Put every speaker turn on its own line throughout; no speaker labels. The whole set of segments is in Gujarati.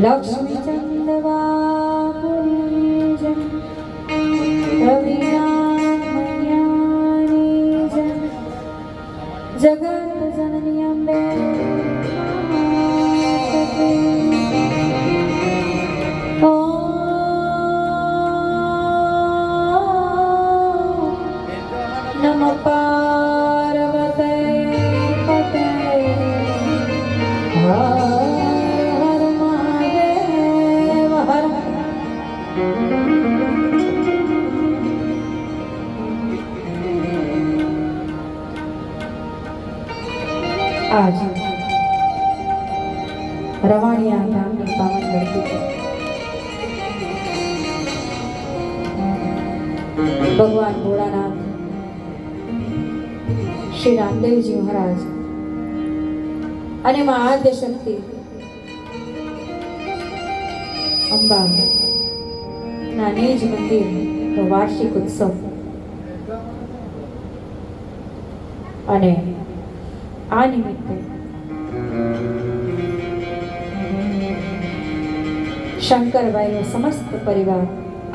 લક્ષ્મી ચંદવા પુંજ રવિનામયાની જગત જનની અંબે નમ પાર્વતે પતે હર મહાદેવ હર. આજ રવાણિયા ગામની પાવન ધરતી ભગવાન ભોળાનાથ શ્રી રામદેવજી મહારાજ અને માં આદ્ય શક્તિ અંબા ના નિજ મંદિર નો વાર્ષિક ઉત્સવ અને આ નિમિત્તે શંકરભાઈનો સમસ્ત પરિવાર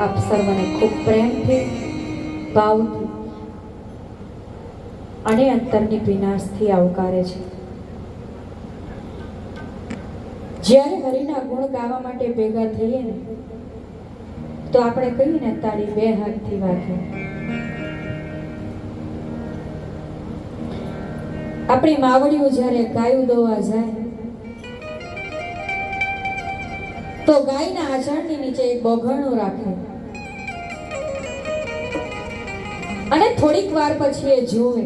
આપ સર્વને ખૂબ પ્રેમથી ભાવથી અને અંતરની ભીનાશથી આવકારે છે. જ્યારે હરિના ગુણ ગાવા માટે ભેગા થઈએ ને તો આપણે કહીએ ને તાળી બે હાથથી વાગે. આપણી માવડીઓ જ્યારે ગાયું દોવા જાય તો ગાયના આચરણની નીચે એક બોઘણું રાખે અને થોડીક વાર પછી એ જોવે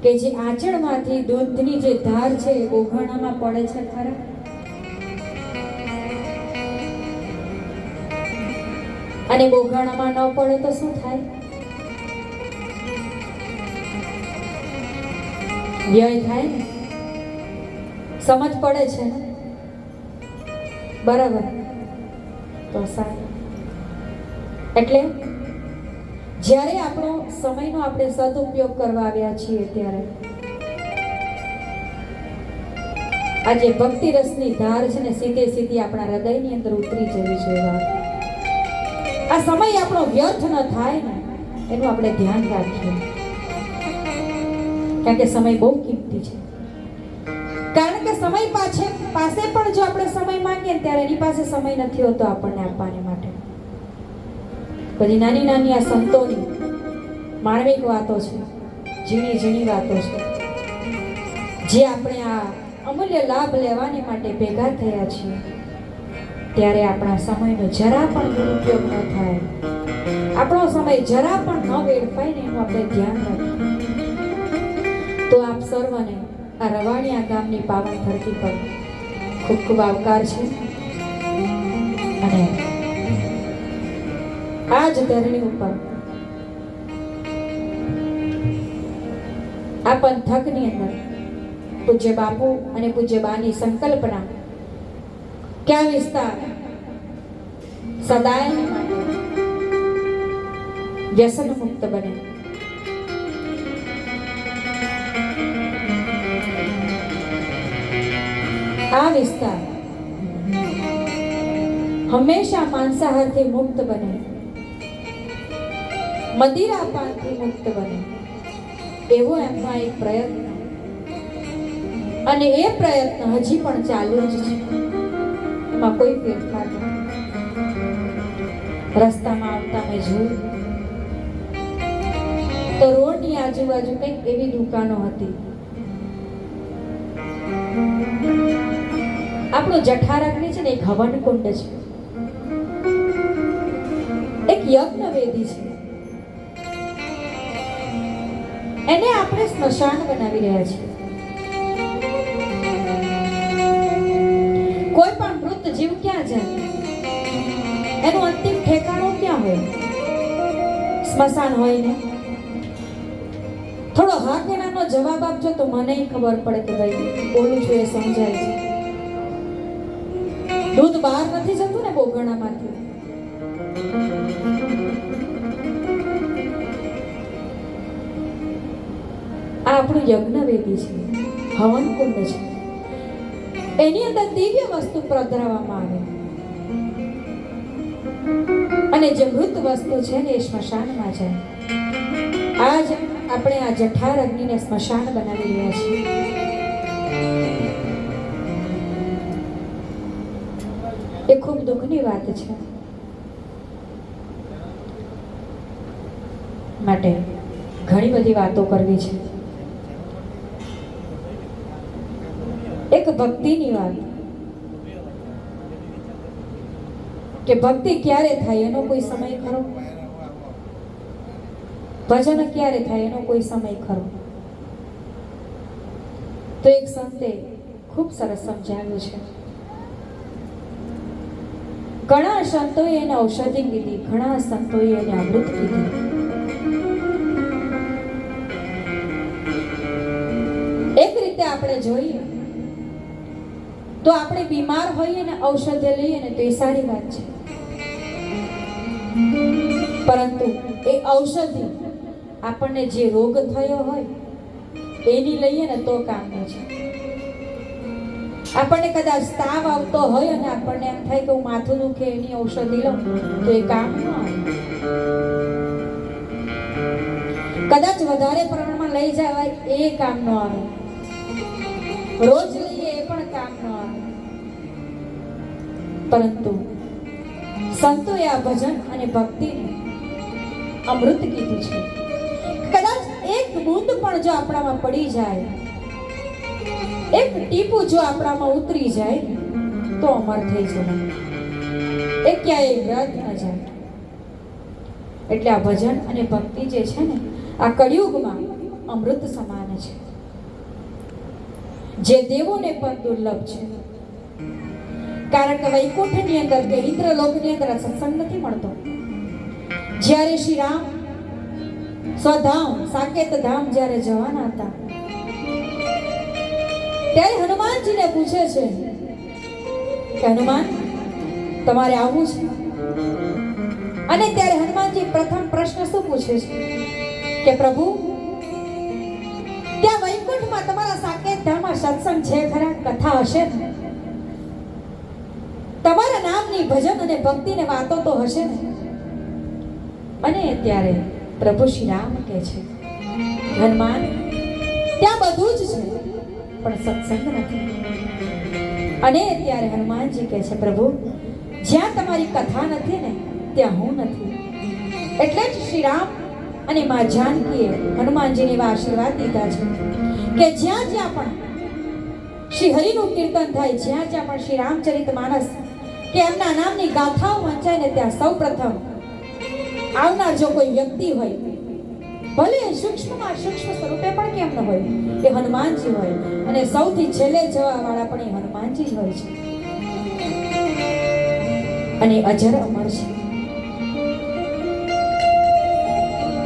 કે જે આંચળમાંથી દૂધની જે ધાર છે એ બોઘાણામાં પડે છે ખરા? અને બોઘાણામાં ન પડે તો શું થાય? વ્યય થાય ને. સમજ પડે છે ને? બરાબર. તો સારું. એટલે જ્યારે આપણો સમયનો આપણે સદુપયોગ કરવા આવ્યા છીએ ત્યારે આજે ભક્તિ રસની ધાર છે ને સીધે સીધી આપણા હૃદયની અંદર ઉતરી જવી જોઈએ. આ સમય આપણો વ્યર્થ ન થાય ને એનું આપણે ધ્યાન રાખીએ, કારણ કે સમય બહુ કિંમતી છે. કારણ કે સમય પાસે પણ જો આપણે સમય માંગીએ ત્યારે એની પાસે સમય નથી હોતો આપણને આપવાને માટે. બધી નાની નાની આ સંતોની માનવિક વાતો છે, ઝીણી ઝીણી વાતો છે, જે આપણે આ અમૂલ્ય લાભ લેવાને માટે ભેગા થયા છીએ ત્યારે આપણા સમયનો જરા પણ દુરુપયોગ ન થાય, આપણો સમય જરા પણ ન વેડફાય ને એનું આપણે ધ્યાન રાખીએ. તો આપ સર્વને આ રવાણિયા ગામની પાવન ધરતી પર ખૂબ ખૂબ આવકાર છે. અને આ જ ધરણી ઉપર આ પંથકની અંદર પૂજ્ય બાપુ અને પૂજ્ય બાની સંકલ્પના કે આ વિસ્તાર સદાય માટે વ્યસન મુક્ત બને. આ વિસ્તાર હંમેશા માંસાહારથી મુક્ત બને, મદિરાપાનથી મુક્ત બને, એવો એમનો એક પ્રયત્ન, અને એ પ્રયત્ન હજી પણ ચાલુ જ છે. એમાં કોઈ ફેરફાર નથી. રસ્તામાં આવતા મેં જોયું તો રોડની આજુબાજુ કંઈક એવી દુકાનો હતી. આપણું જઠારકની છે ને એક હવન કુંડ છે, એક યજ્ઞ વેદી છે, એને આપણે સ્મશાન બનાવી રહ્યા છીએ. કોઈ પણ મૃત જીવ ક્યાં જાય? એનું અંતિમ ઠેકાણું ક્યાં હોય? સ્મશાન હોય ને. થોડો હા કે નાનો જવાબ આપજો તો મને ખબર પડે કે ભાઈ બોલું છું એ સમજાય છે. દૂધ બહાર નથી જતું ને બોઘણામાંથી. આ આપણું યજ્ઞ વેદી છે, હવન કુંડ છે. એની અંદર દિવ્ય વસ્તુ પ્રધરાવવામાં આવે અને જે મૃત વસ્તુ છે ને એ સ્મશાનમાં જાય. આજ આપણે આ જઠાર અગ્નિને સ્મશાન બનાવી રહ્યા છીએ. એ ખૂબ દુઃખની વાત છે. માટે ઘણી બધી વાતો કરવી છે. એક ભક્તિની વાત કે ભક્તિ ક્યારે થાય એનો કોઈ સમય ખરો, ભજન ક્યારે થાય એનો કોઈ સમય ખરો. તો એક સંતે ખૂબ સરસ સમજાવ્યું છે. ઘણા સંતોએ એને ઔષધિ કીધી, ઘણા સંતોએ એને અમૃત કીધી. એક રીતે આપણે જોઈએ તો આપણે બીમાર હોઈએ ને ઔષધ લઈએ ને તો એ સારી વાત છે, પરંતુ એ ઔષધિ આપણને જે રોગ થયો હોય એની લઈએ ને તો કામનું છે. આપણને કદાચ તાવ આવતો હોય અને આપણને એમ થાય કે હું માથું દુખે એની ઔષધિ લઉં તો એ કામ ન આવે. કદાચ વધારે પ્રમાણમાં લઈ જવાય એ કામ ન આવે, રોજ લઈએ એ પણ કામ ન આવે. પરંતુ સંતોએ આ ભજન અને ભક્તિને અમૃત કીધું છે. કદાચ એક બૂંદ પણ જો આપણામાં પડી જાય, એક ટીપું જો આપણામાં ઉતરી જાય તો અમર થઈ જાય, એ ક્યાંય વ્યર્થ ન જાય. એટલે આ ભજન અને ભક્તિ જે છે ને આ કળિયુગમાં અમૃત સમાન છે, જે દેવોને પણ દુર્લભ છે. કારણ કે વૈકુંઠની અંદર કે ઇન્દ્રલોકની અંદર સત્સંગ નથી મળતો. જ્યારે શ્રી રામ સ્વધામ સાકેત ધામ જ્યારે જવાના હતા ત્યારે હનુમાનજીને પૂછે છે કે હનુમાન તમારે આવવું છે? અને ત્યારે હનુમાનજી પ્રથમ પ્રશ્ન શું પૂછે છે કે પ્રભુ ત્યાં વૈકુંઠમાં તમારા સાકેત ધામમાં સત્સંગ છે ખરા, કથા હશે ને? તમારા નામની ભજન અને ભક્તિને વાતો તો હશે ને? અને ત્યારે પ્રભુ શ્રી રામ કહે છે હનુમાન ત્યાં બધું જ છે પણ સત્સંગ નથી. અને ત્યારે હનુમાનજી કહે છે પ્રભુ જ્યાં તમારી કથા નથી ને ત્યાં હું નથી. એટલે જ શ્રી રામ અને મા જાનકીએ હનુમાનજીને એવા આશીર્વાદ દીધા છે કે જ્યાં જ્યાં પણ શ્રી હરિનું કીર્તન થાય, જ્યાં જ્યાં પણ શ્રી રામચરિત માનસ કે એમના નામની ગાથાઓ વંચાય ને ત્યાં સૌ પ્રથમ આવનાર જો કોઈ વ્યક્તિ હોય, ભલે સૂક્ષ્મમાં સૂક્ષ્મ સ્વરૂપે પણ કેમ ન હોય, એ હનુમાનજી હોય. અને સૌથી છેલ્લે જવા વાળા પણ એ હનુમાનજી જ હોય છે. અને અજર અમર છે.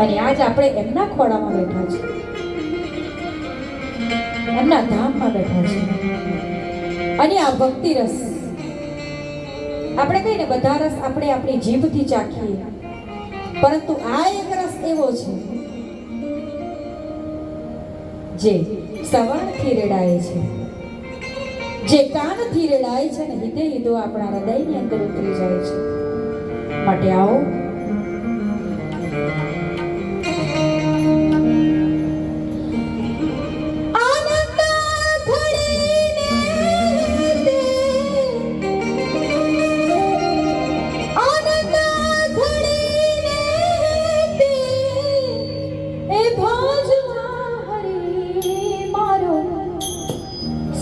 અને આજ આપણે એમના ખોળામાં બેઠા છે, એમના ધામમાં બેઠા છે. અને આ ભક્તિ રસ આપણે કહીને બધા રસ આપણે આપણી જીભથી ચાખીએ, પરંતુ આ એક રસ એવો છે જે શ્રવણથી રેડાય છે, જે કાનથી રેડાય છે ને હિદે હિદો આપણા હૃદયની અંદર ઉતરી જાય છે. માટે આવો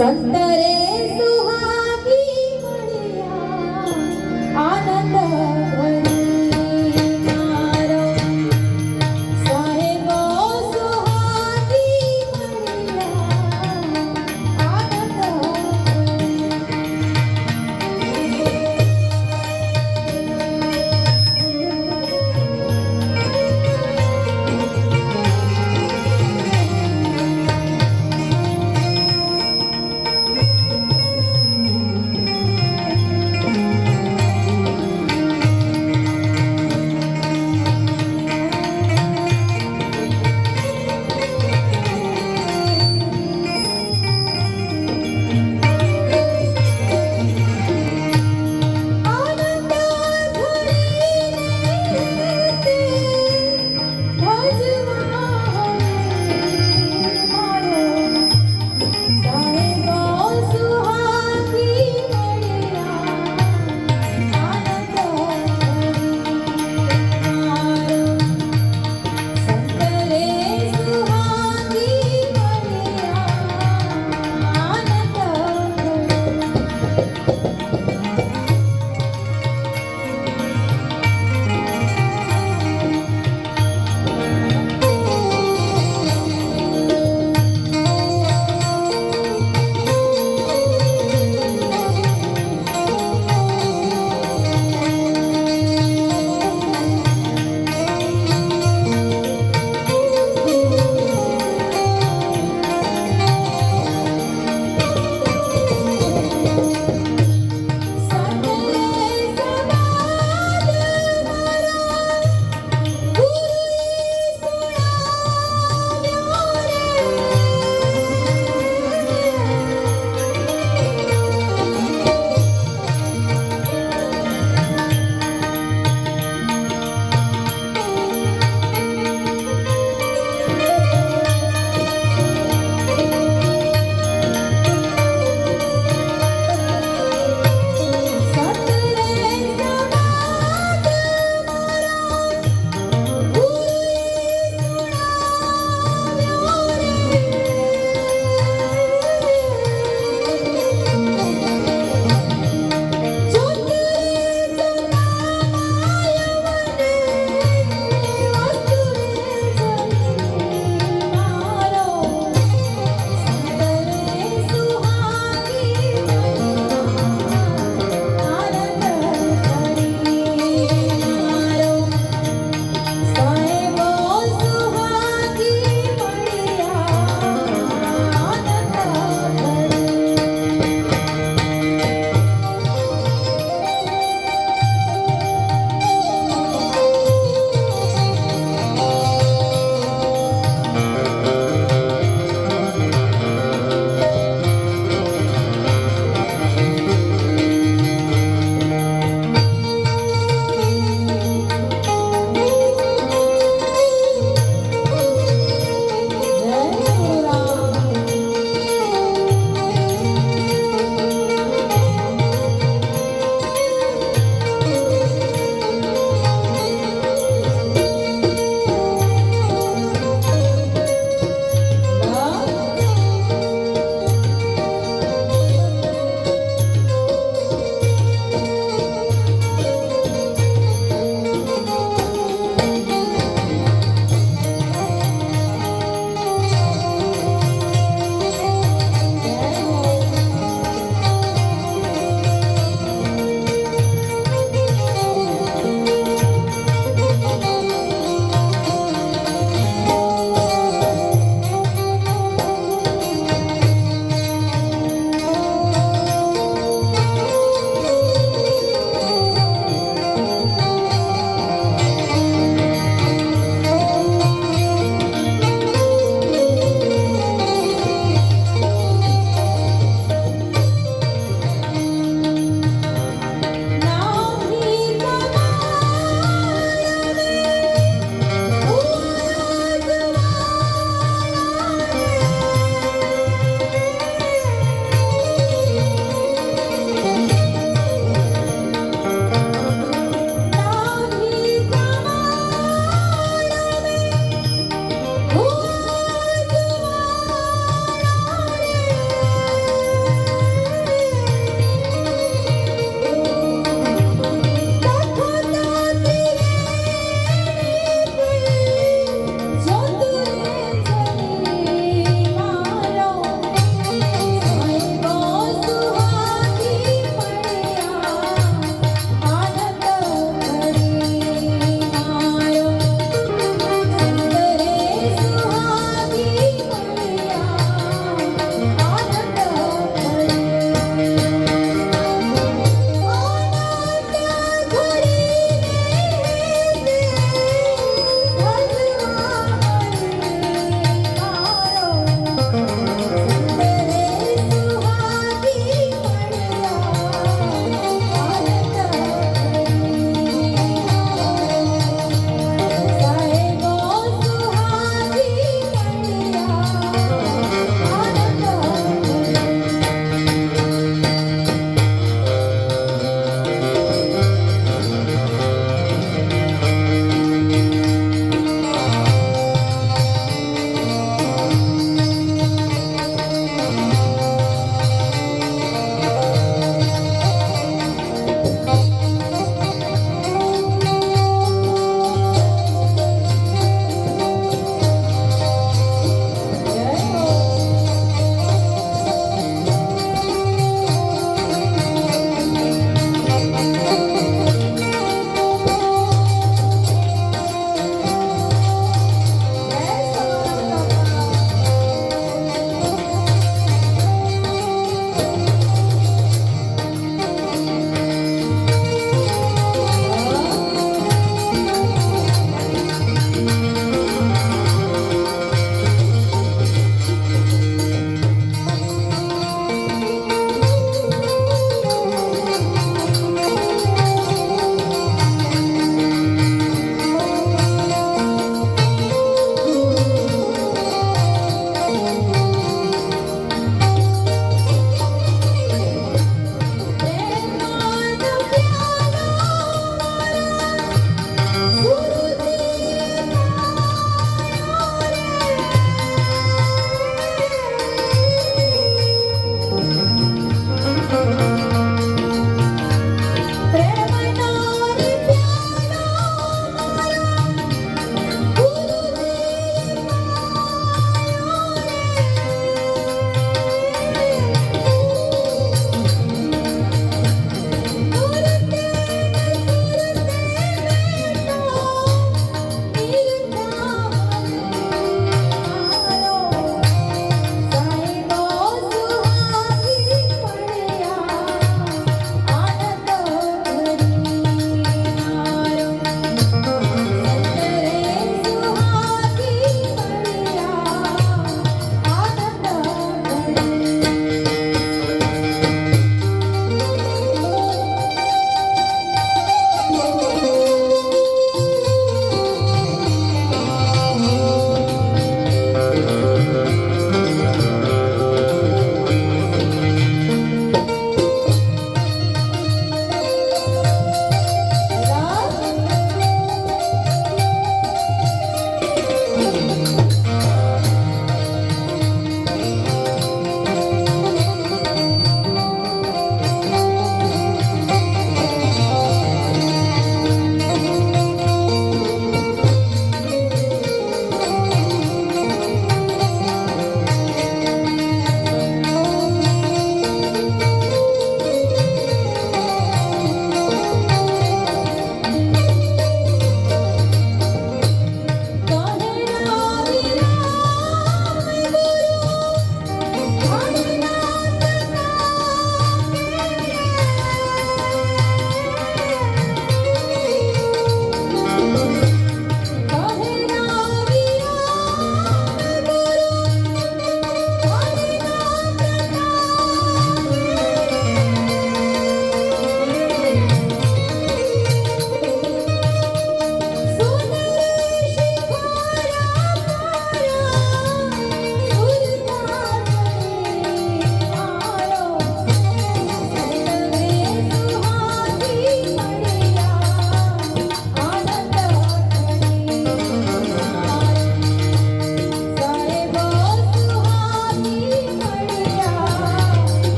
સંતરે સુહાગી મળ્યા આનંદ ભરી મારો સાહેબો સુહાગી મળ્યા આનંદ ભરી.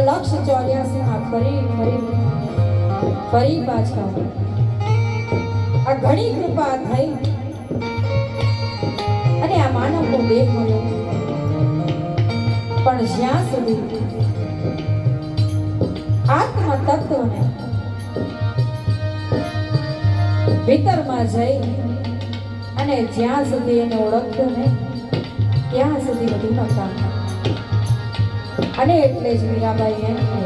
આ લક્ષ 84 માં ફરી પાછા આ ઘણી કૃપા થઈ અને આ માનવનો દેહ મળ્યો. પણ જ્યાં સુધી આત્મ તત્વને ભીતરમાં જઈ અને જ્યાં સુધી એને ઓળખતો ને ત્યાં સુધી બધું નકામ. અને એટલે જ મીરાબાઈ એમ કહે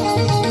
છે